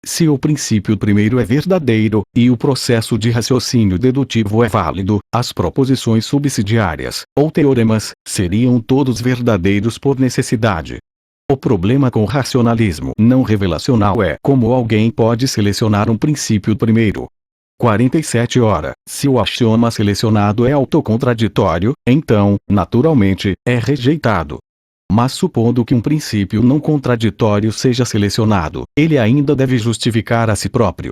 S1: Se o princípio primeiro é verdadeiro, e o processo de raciocínio dedutivo é válido, as proposições subsidiárias, ou teoremas, seriam todos verdadeiros por necessidade. O problema com o racionalismo não revelacional é como alguém pode selecionar um princípio primeiro. 47 Ora, se o axioma selecionado é autocontraditório, então, naturalmente, é rejeitado. Mas supondo que um princípio não contraditório seja selecionado, ele ainda deve justificar a si próprio.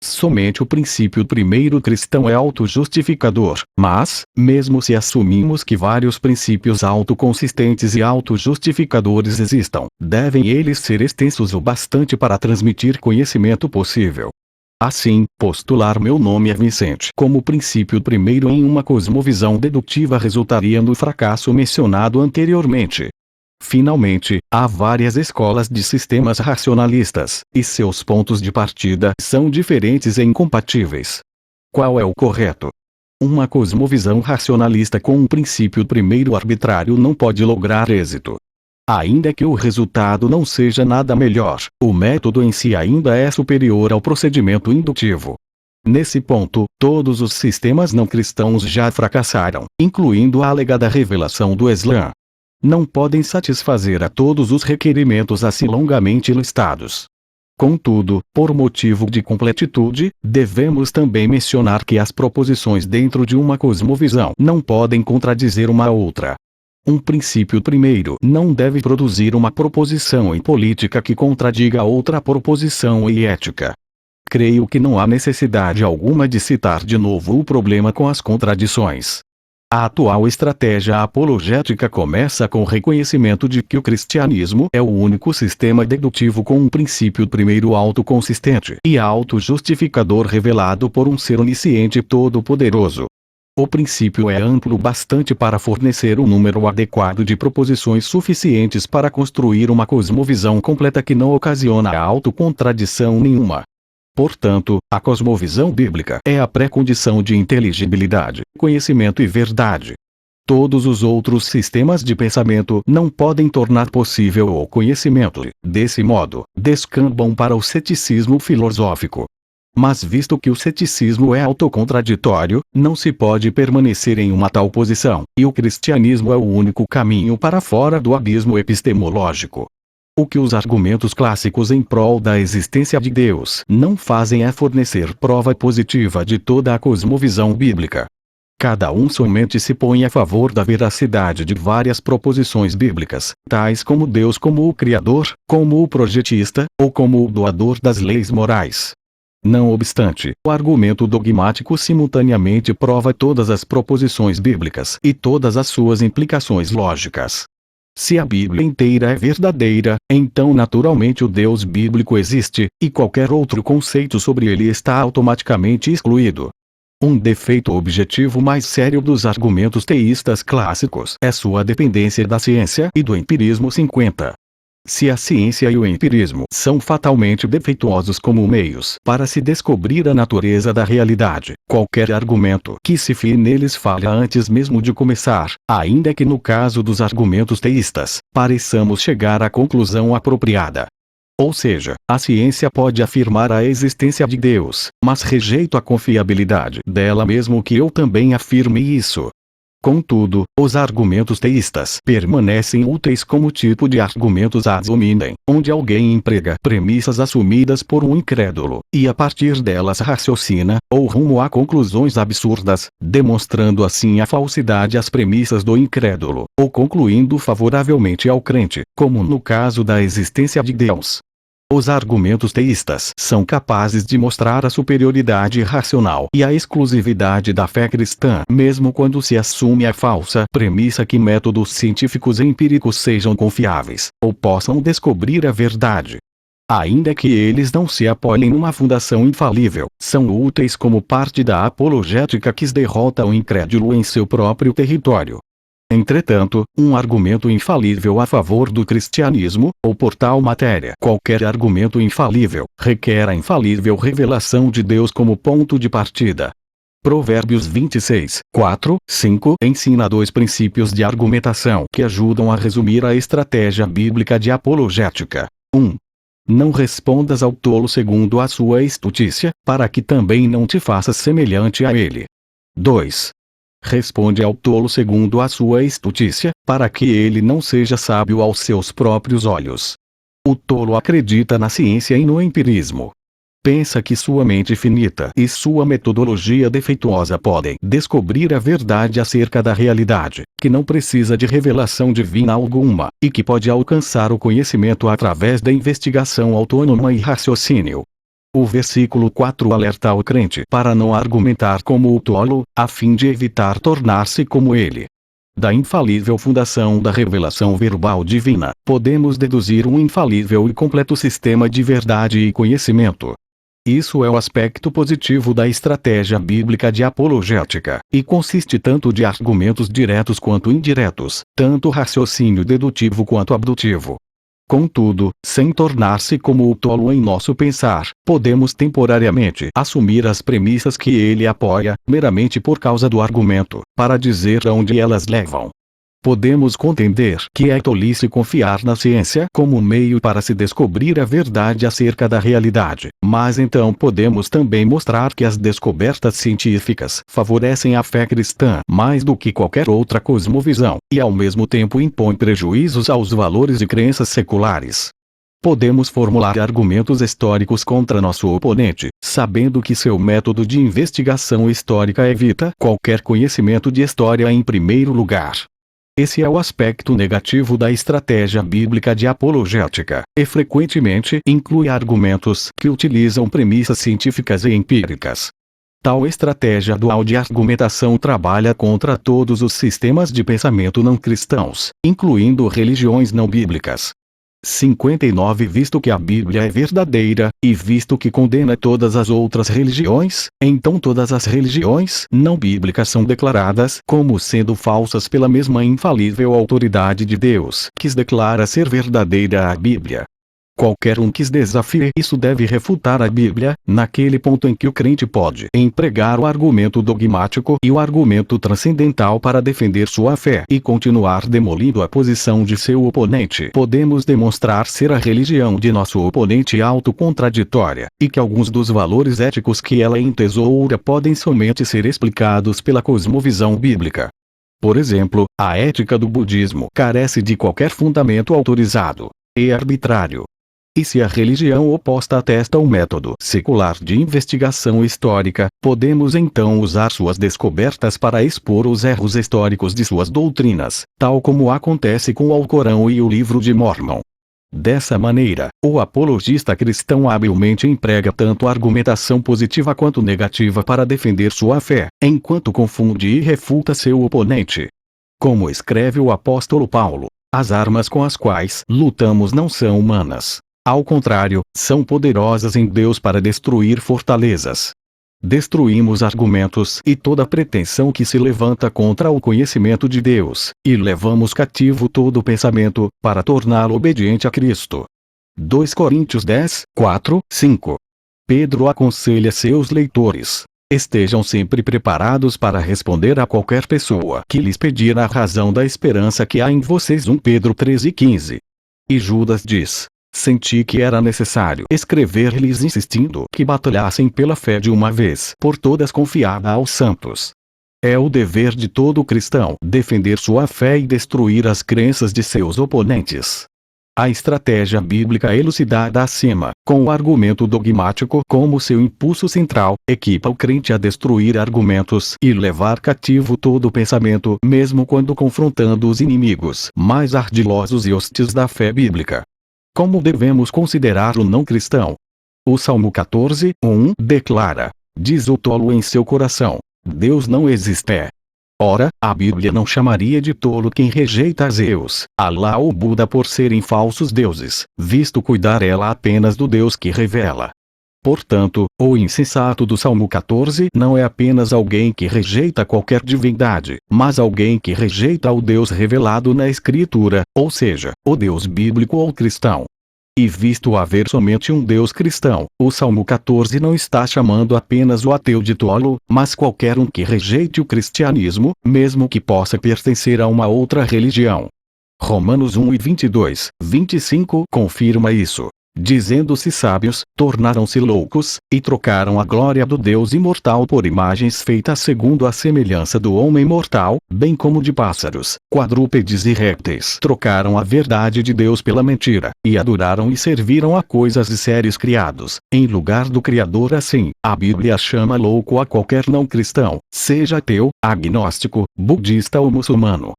S1: Somente o princípio primeiro cristão é autojustificador, mas, mesmo se assumimos que vários princípios autoconsistentes e autojustificadores existam, devem eles ser extensos o bastante para transmitir conhecimento possível. Assim, postular meu nome é Vicente como princípio primeiro em uma cosmovisão dedutiva resultaria no fracasso mencionado anteriormente. Finalmente, há várias escolas de sistemas racionalistas, e seus pontos de partida são diferentes e incompatíveis. Qual é o correto? Uma cosmovisão racionalista com um princípio primeiro arbitrário não pode lograr êxito. Ainda que o resultado não seja nada melhor, o método em si ainda é superior ao procedimento indutivo. Nesse ponto, todos os sistemas não cristãos já fracassaram, incluindo a alegada revelação do Islã. Não podem satisfazer a todos os requerimentos assim longamente listados. Contudo, por motivo de completitude, devemos também mencionar que as proposições dentro de uma cosmovisão não podem contradizer uma outra. Um princípio primeiro não deve produzir uma proposição em política que contradiga outra proposição em ética. Creio que não há necessidade alguma de citar de novo o problema com as contradições. A atual estratégia apologética começa com o reconhecimento de que o cristianismo é o único sistema dedutivo com um princípio primeiro autoconsistente e autojustificador revelado por um ser onisciente todo-poderoso. O princípio é amplo bastante para fornecer um número adequado de proposições suficientes para construir uma cosmovisão completa que não ocasiona autocontradição nenhuma. Portanto, a cosmovisão bíblica é a pré-condição de inteligibilidade, conhecimento e verdade. Todos os outros sistemas de pensamento não podem tornar possível o conhecimento e, desse modo, descambam para o ceticismo filosófico. Mas visto que o ceticismo é autocontraditório, não se pode permanecer em uma tal posição, e o cristianismo é o único caminho para fora do abismo epistemológico. O que os argumentos clássicos em prol da existência de Deus não fazem é fornecer prova positiva de toda a cosmovisão bíblica. Cada um somente se põe a favor da veracidade de várias proposições bíblicas, tais como Deus como o Criador, como o projetista, ou como o doador das leis morais. Não obstante, o argumento dogmático simultaneamente prova todas as proposições bíblicas e todas as suas implicações lógicas. Se a Bíblia inteira é verdadeira, então naturalmente o Deus bíblico existe, e qualquer outro conceito sobre ele está automaticamente excluído. Um defeito objetivo mais sério dos argumentos teístas clássicos é sua dependência da ciência e do empirismo. 50. Se a ciência e o empirismo são fatalmente defeituosos como meios para se descobrir a natureza da realidade, qualquer argumento que se fie neles falha antes mesmo de começar, ainda que no caso dos argumentos teístas, pareçamos chegar à conclusão apropriada. Ou seja, a ciência pode afirmar a existência de Deus, mas rejeito a confiabilidade dela mesmo que eu também afirme isso. Contudo, os argumentos teístas permanecem úteis como tipo de argumentos ad hominem, onde alguém emprega premissas assumidas por um incrédulo, e a partir delas raciocina, ou rumo a conclusões absurdas, demonstrando assim a falsidade às premissas do incrédulo, ou concluindo favoravelmente ao crente, como no caso da existência de Deus. Os argumentos teístas são capazes de mostrar a superioridade racional e a exclusividade da fé cristã, mesmo quando se assume a falsa premissa que métodos científicos e empíricos sejam confiáveis, ou possam descobrir a verdade. Ainda que eles não se apoiem numa fundação infalível, são úteis como parte da apologética que derrota o incrédulo em seu próprio território. Entretanto, um argumento infalível a favor do cristianismo, ou por tal matéria qualquer argumento infalível, requer a infalível revelação de Deus como ponto de partida. Provérbios 26, 4, 5 ensina 2 princípios de argumentação que ajudam a resumir a estratégia bíblica de apologética. 1. Não respondas ao tolo segundo a sua estutícia, para que também não te faças semelhante a ele. 2. Responde ao tolo segundo a sua estutícia, para que ele não seja sábio aos seus próprios olhos. O tolo acredita na ciência e no empirismo. Pensa que sua mente finita e sua metodologia defeituosa podem descobrir a verdade acerca da realidade, que não precisa de revelação divina alguma, e que pode alcançar o conhecimento através da investigação autônoma e raciocínio. O versículo 4 alerta o crente para não argumentar como o tolo, a fim de evitar tornar-se como ele. Da infalível fundação da revelação verbal divina, podemos deduzir um infalível e completo sistema de verdade e conhecimento. Isso é o aspecto positivo da estratégia bíblica de apologética, e consiste tanto de argumentos diretos quanto indiretos, tanto raciocínio dedutivo quanto abdutivo. Contudo, sem tornar-se como o tolo em nosso pensar, podemos temporariamente assumir as premissas que ele apoia, meramente por causa do argumento, para dizer aonde elas levam. Podemos contender que é tolice confiar na ciência como meio para se descobrir a verdade acerca da realidade, mas então podemos também mostrar que as descobertas científicas favorecem a fé cristã mais do que qualquer outra cosmovisão, e ao mesmo tempo impõem prejuízos aos valores e crenças seculares. Podemos formular argumentos históricos contra nosso oponente, sabendo que seu método de investigação histórica evita qualquer conhecimento de história em primeiro lugar. Esse é o aspecto negativo da estratégia bíblica de apologética, e frequentemente inclui argumentos que utilizam premissas científicas e empíricas. Tal estratégia dual de argumentação trabalha contra todos os sistemas de pensamento não cristãos, incluindo religiões não bíblicas. 59 Visto que a Bíblia é verdadeira, e visto que condena todas as outras religiões, então todas as religiões não bíblicas são declaradas como sendo falsas pela mesma infalível autoridade de Deus, que declara ser verdadeira a Bíblia. Qualquer um que desafie isso deve refutar a Bíblia, naquele ponto em que o crente pode empregar o argumento dogmático e o argumento transcendental para defender sua fé e continuar demolindo a posição de seu oponente. Podemos demonstrar ser a religião de nosso oponente autocontraditória, e que alguns dos valores éticos que ela entesoura podem somente ser explicados pela cosmovisão bíblica. Por exemplo, a ética do budismo carece de qualquer fundamento autorizado. É arbitrário. E se a religião oposta atesta o método secular de investigação histórica, podemos então usar suas descobertas para expor os erros históricos de suas doutrinas, tal como acontece com o Alcorão e o Livro de Mórmon. Dessa maneira, o apologista cristão habilmente emprega tanto argumentação positiva quanto negativa para defender sua fé, enquanto confunde e refuta seu oponente. Como escreve o apóstolo Paulo, as armas com as quais lutamos não são humanas. Ao contrário, são poderosas em Deus para destruir fortalezas. Destruímos argumentos e toda pretensão que se levanta contra o conhecimento de Deus, e levamos cativo todo pensamento, para torná-lo obediente a Cristo. 2 Coríntios 10, 4, 5. Pedro aconselha seus leitores: estejam sempre preparados para responder a qualquer pessoa que lhes pedir a razão da esperança que há em vocês. 1 Pedro 13, 15. E Judas diz: senti que era necessário escrever-lhes insistindo que batalhassem pela fé de uma vez por todas confiada aos santos. É o dever de todo cristão defender sua fé e destruir as crenças de seus oponentes. A estratégia bíblica elucidada acima, com o argumento dogmático como seu impulso central, equipa o crente a destruir argumentos e levar cativo todo pensamento, mesmo quando confrontando os inimigos mais ardilosos e hostis da fé bíblica. Como devemos considerar o não cristão? O Salmo 14, 1 declara: diz o tolo em seu coração, Deus não existe. Ora, a Bíblia não chamaria de tolo quem rejeita Zeus, Alá ou Buda por serem falsos deuses, visto cuidar ela apenas do Deus que revela. Portanto, o insensato do Salmo 14 não é apenas alguém que rejeita qualquer divindade, mas alguém que rejeita o Deus revelado na Escritura, ou seja, o Deus bíblico ou cristão. E visto haver somente um Deus cristão, o Salmo 14 não está chamando apenas o ateu de tolo, mas qualquer um que rejeite o cristianismo, mesmo que possa pertencer a uma outra religião. Romanos 1 e 22, 25 confirma isso. Dizendo-se sábios, tornaram-se loucos, e trocaram a glória do Deus imortal por imagens feitas segundo a semelhança do homem mortal, bem como de pássaros, quadrúpedes e répteis. Trocaram a verdade de Deus pela mentira, e adoraram e serviram a coisas e seres criados, em lugar do Criador. Assim, a Bíblia chama louco a qualquer não cristão, seja ateu, agnóstico, budista ou muçulmano.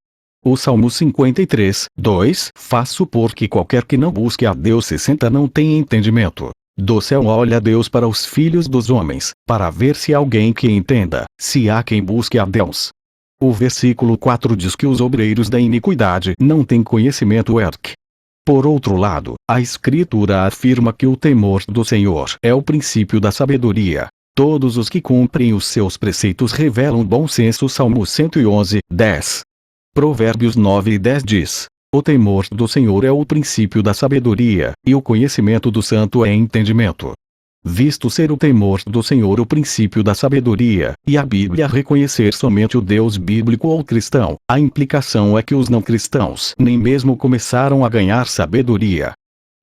S1: O Salmo 53, 2 faz supor que qualquer que não busque a Deus 60 não tem entendimento. Do céu olha Deus para os filhos dos homens, para ver se há alguém que entenda, se há quem busque a Deus. O versículo 4 diz que os obreiros da iniquidade não têm conhecimento. Por outro lado, a Escritura afirma que o temor do Senhor é o princípio da sabedoria. Todos os que cumprem os seus preceitos revelam bom senso. Salmo 111, 10. Provérbios 9 e 10 diz: o temor do Senhor é o princípio da sabedoria, e o conhecimento do santo é entendimento. Visto ser o temor do Senhor o princípio da sabedoria, e a Bíblia reconhecer somente o Deus bíblico ou cristão, a implicação é que os não cristãos nem mesmo começaram a ganhar sabedoria.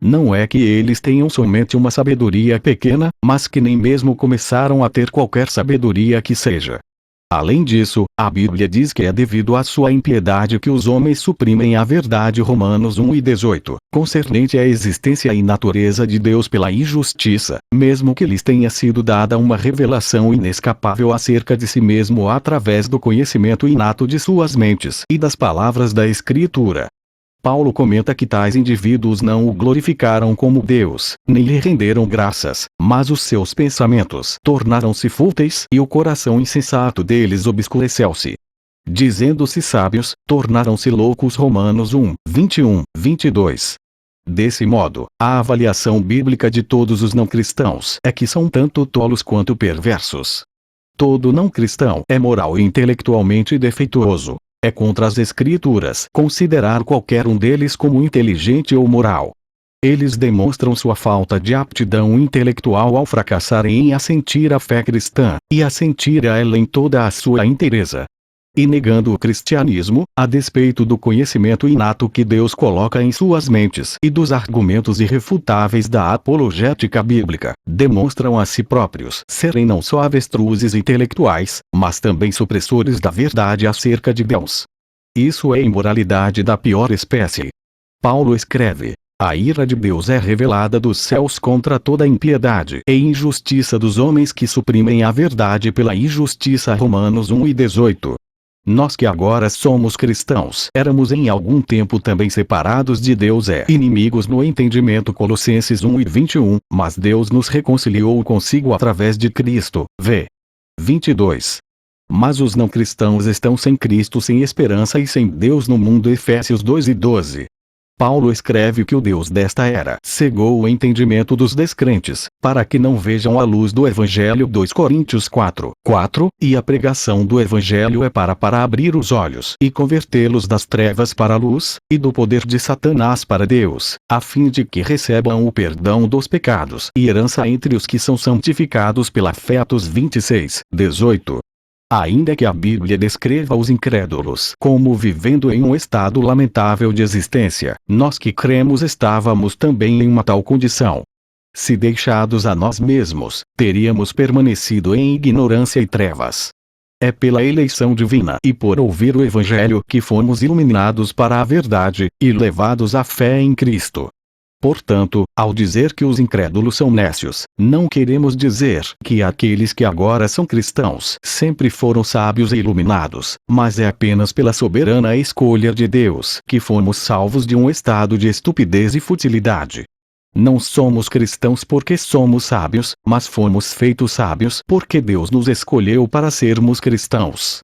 S1: Não é que eles tenham somente uma sabedoria pequena, mas que nem mesmo começaram a ter qualquer sabedoria que seja. Além disso, a Bíblia diz que é devido à sua impiedade que os homens suprimem a verdade. Romanos 1 e 18, concernente à existência e natureza de Deus pela injustiça, mesmo que lhes tenha sido dada uma revelação inescapável acerca de si mesmo através do conhecimento inato de suas mentes e das palavras da Escritura. Paulo comenta que tais indivíduos não o glorificaram como Deus, nem lhe renderam graças, mas os seus pensamentos tornaram-se fúteis e o coração insensato deles obscureceu-se. Dizendo-se sábios, tornaram-se loucos. Romanos 1, 21, 22. Desse modo, a avaliação bíblica de todos os não cristãos é que são tanto tolos quanto perversos. Todo não cristão é moral e intelectualmente defeituoso. É contra as Escrituras considerar qualquer um deles como inteligente ou moral. Eles demonstram sua falta de aptidão intelectual ao fracassarem em assentir à fé cristã, e assentir a ela em toda a sua inteireza. E negando o cristianismo, a despeito do conhecimento inato que Deus coloca em suas mentes e dos argumentos irrefutáveis da apologética bíblica, demonstram a si próprios serem não só avestruzes intelectuais, mas também supressores da verdade acerca de Deus. Isso é imoralidade da pior espécie. Paulo escreve: A ira de Deus é revelada dos céus contra toda a impiedade e injustiça dos homens que suprimem a verdade pela injustiça. Romanos 1:18. Nós que agora somos cristãos éramos em algum tempo também separados de Deus e inimigos no entendimento. Colossenses 1:21, mas Deus nos reconciliou consigo através de Cristo. V. 22. Mas os não cristãos estão sem Cristo, sem esperança e sem Deus no mundo. Efésios 2:12. Paulo escreve que o Deus desta era cegou o entendimento dos descrentes, para que não vejam a luz do Evangelho. 2 Coríntios 4:4, e a pregação do Evangelho é para abrir os olhos e convertê-los das trevas para a luz, e do poder de Satanás para Deus, a fim de que recebam o perdão dos pecados e herança entre os que são santificados pela fé. Atos 26:18. Ainda que a Bíblia descreva os incrédulos como vivendo em um estado lamentável de existência, nós que cremos estávamos também em uma tal condição. Se deixados a nós mesmos, teríamos permanecido em ignorância e trevas. É pela eleição divina e por ouvir o Evangelho que fomos iluminados para a verdade, e levados à fé em Cristo. Portanto, ao dizer que os incrédulos são nécios, não queremos dizer que aqueles que agora são cristãos sempre foram sábios e iluminados, mas é apenas pela soberana escolha de Deus que fomos salvos de um estado de estupidez e futilidade. Não somos cristãos porque somos sábios, mas fomos feitos sábios porque Deus nos escolheu para sermos cristãos.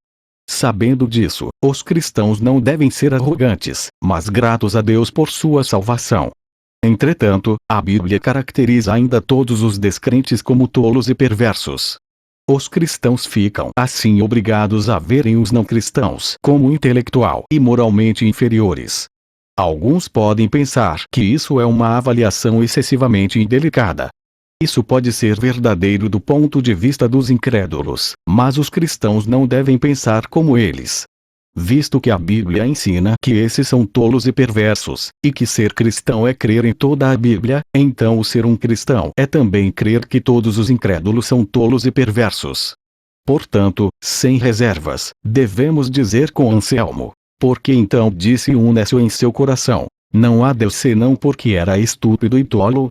S1: Sabendo disso, os cristãos não devem ser arrogantes, mas gratos a Deus por sua salvação. Entretanto, a Bíblia caracteriza ainda todos os descrentes como tolos e perversos. Os cristãos ficam assim obrigados a verem os não cristãos como intelectual e moralmente inferiores. Alguns podem pensar que isso é uma avaliação excessivamente indelicada. Isso pode ser verdadeiro do ponto de vista dos incrédulos, mas os cristãos não devem pensar como eles. Visto que a Bíblia ensina que esses são tolos e perversos, e que ser cristão é crer em toda a Bíblia, então o ser um cristão é também crer que todos os incrédulos são tolos e perversos. Portanto, sem reservas, devemos dizer com Anselmo: porque então disse um nécio em seu coração, não há Deus senão porque era estúpido e tolo,